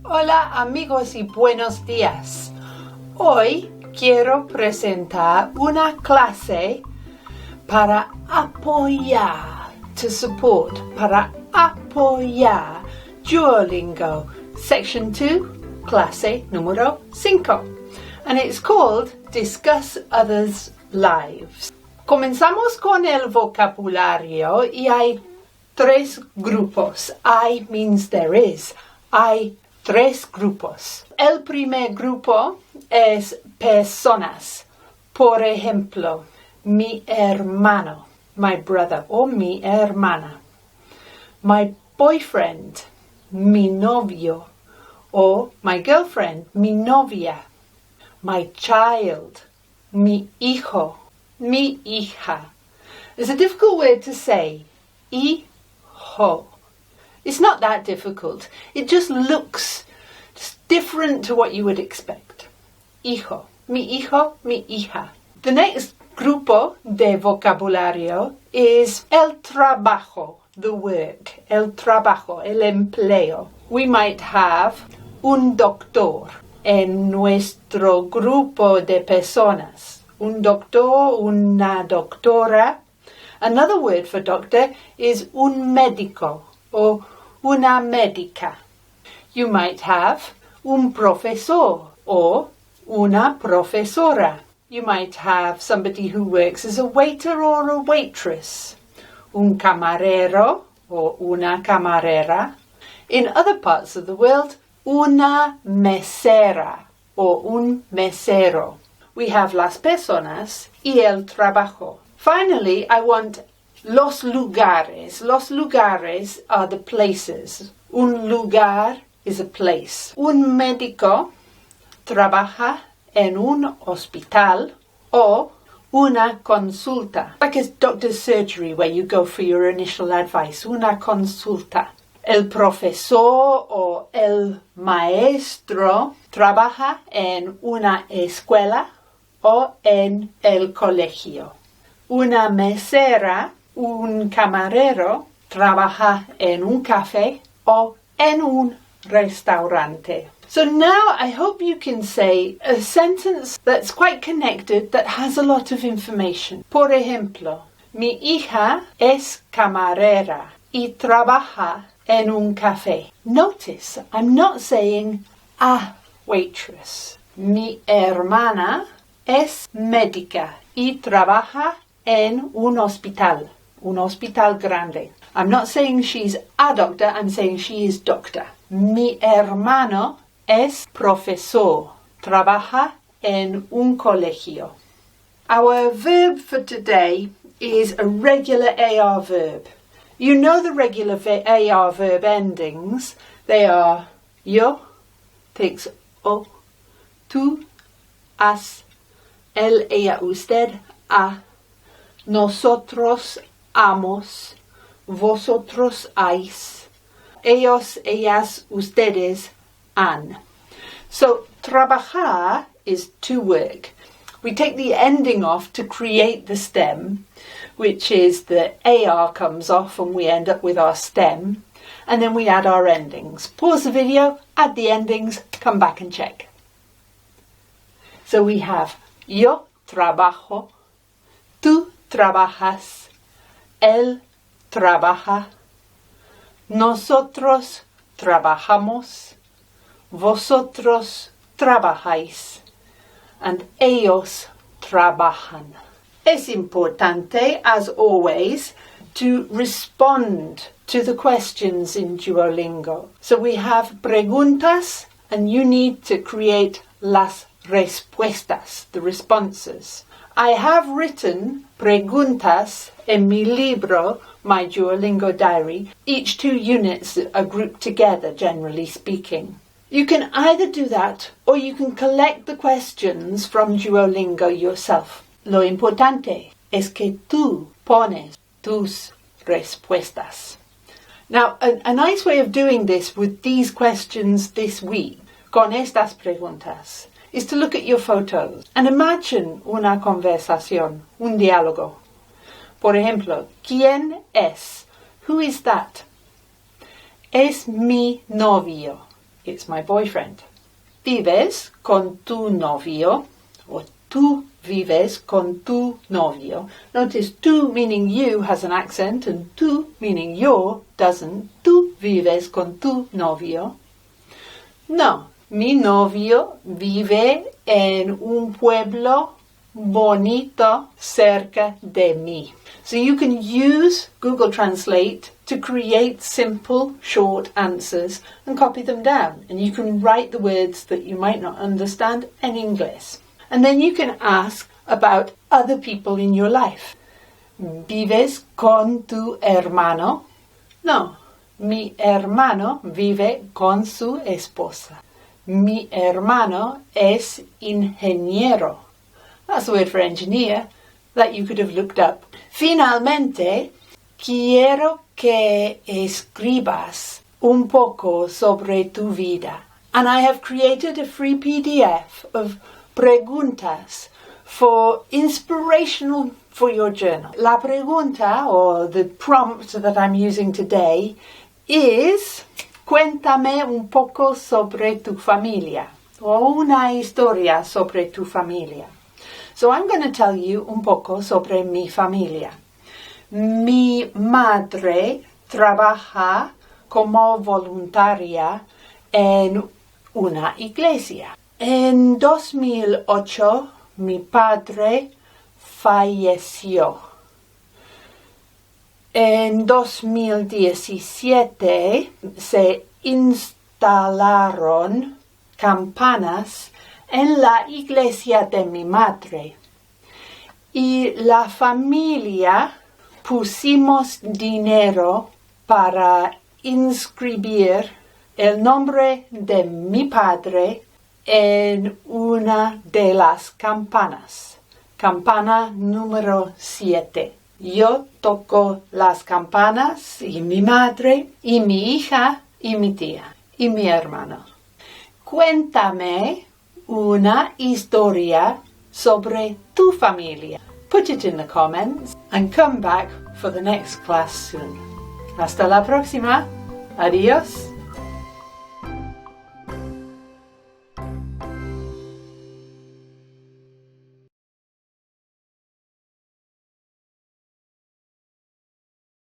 Hola amigos y buenos días. Hoy quiero presentar una clase para apoyar, to support, para apoyar Duolingo Section 2, clase número 5. And it's called Discuss Others' Lives. Comenzamos con el vocabulario y hay tres grupos. I means there is. Hay tres grupos. El primer grupo es personas. Por ejemplo, mi hermano, my brother, o mi hermana. My boyfriend, mi novio, or my girlfriend, mi novia. My child, mi hijo, mi hija. It's a difficult word to say. Hijo. It's not that difficult. It just looks just different to what you would expect. Hijo, mi hijo, mi hija. The next grupo de vocabulario is el trabajo, the work. El trabajo, el empleo. We might have un doctor en nuestro grupo de personas. Un doctor, una doctora. Another word for doctor is un médico or una médica. You might have un profesor or una profesora. You might have somebody who works as a waiter or a waitress. Un camarero or una camarera. In other parts of the world, una mesera or un mesero. We have las personas y el trabajo. Finally, I want los lugares. Los lugares are the places. Un lugar is a place. Un médico trabaja en un hospital o una consulta. Like a doctor's surgery where you go for your initial advice. Una consulta. El profesor o el maestro trabaja en una escuela o en el colegio. Una mesera, un camarero, trabaja en un café o en un restaurante. So now I hope you can say a sentence that's quite connected that has a lot of information. Por ejemplo, mi hija es camarera y trabaja en un café. Notice, I'm not saying a waitress. Mi hermana es médica y trabaja en un hospital grande. I'm not saying she's a doctor, I'm saying she is doctor. Mi hermano es profesor, trabaja en un colegio. Our verb for today is a regular AR verb. You know the regular AR verb endings. They are yo, takes o, tú, has, él, ella, usted, a, nosotros, hamos, vosotros, hais, ellos, ellas, ustedes, han. So, trabajar is to work. We take the ending off to create the stem, which is the AR comes off and we end up with our stem, and then we add our endings. Pause the video, add the endings, come back and check. So we have yo trabajo, tú trabajas, él trabaja, nosotros trabajamos, vosotros trabajáis, and ellos trabajan. Es importante, as always, to respond to the questions in Duolingo. So we have preguntas, and you need to create las respuestas, the responses. I have written preguntas en mi libro, my Duolingo diary. Each 2 units are grouped together, generally speaking. You can either do that or you can collect the questions from Duolingo yourself. Lo importante es que tú pones tus respuestas. Now, a nice way of doing this with these questions this week, con estas preguntas, is to look at your photos and imagine una conversación, un diálogo. Por ejemplo, ¿quién es? Who is that? Es mi novio. It's my boyfriend. Vives con tu novio, or tú vives con tu novio. Notice tú meaning you has an accent and tú meaning your doesn't. Tú vives con tu novio. No, mi novio vive en un pueblo bonito cerca de mí. So you can use Google Translate to create simple, short answers and copy them down. And you can write the words that you might not understand in English. And then you can ask about other people in your life. ¿Vives con tu hermano? No, mi hermano vive con su esposa. Mi hermano es ingeniero. That's the word for engineer that you could have looked up. Finalmente, quiero que escribas un poco sobre tu vida. And I have created a free PDF of preguntas for inspirational for your journal. La pregunta, or the prompt that I'm using today, is cuéntame un poco sobre tu familia, o una historia sobre tu familia. So I'm going to tell you un poco sobre mi familia. Mi madre trabaja como voluntaria en una iglesia. En 2008 mi padre falleció. En 2017 se instalaron campanas en la iglesia de mi madre. Y la familia pusimos dinero para inscribir el nombre de mi padre en una de las campanas. Campana número 7. Yo toco las campanas y mi madre y mi hija y mi tía y mi hermano. Cuéntame una historia sobre tu familia. Put it in the comments and come back for the next class soon. Hasta la próxima. Adiós.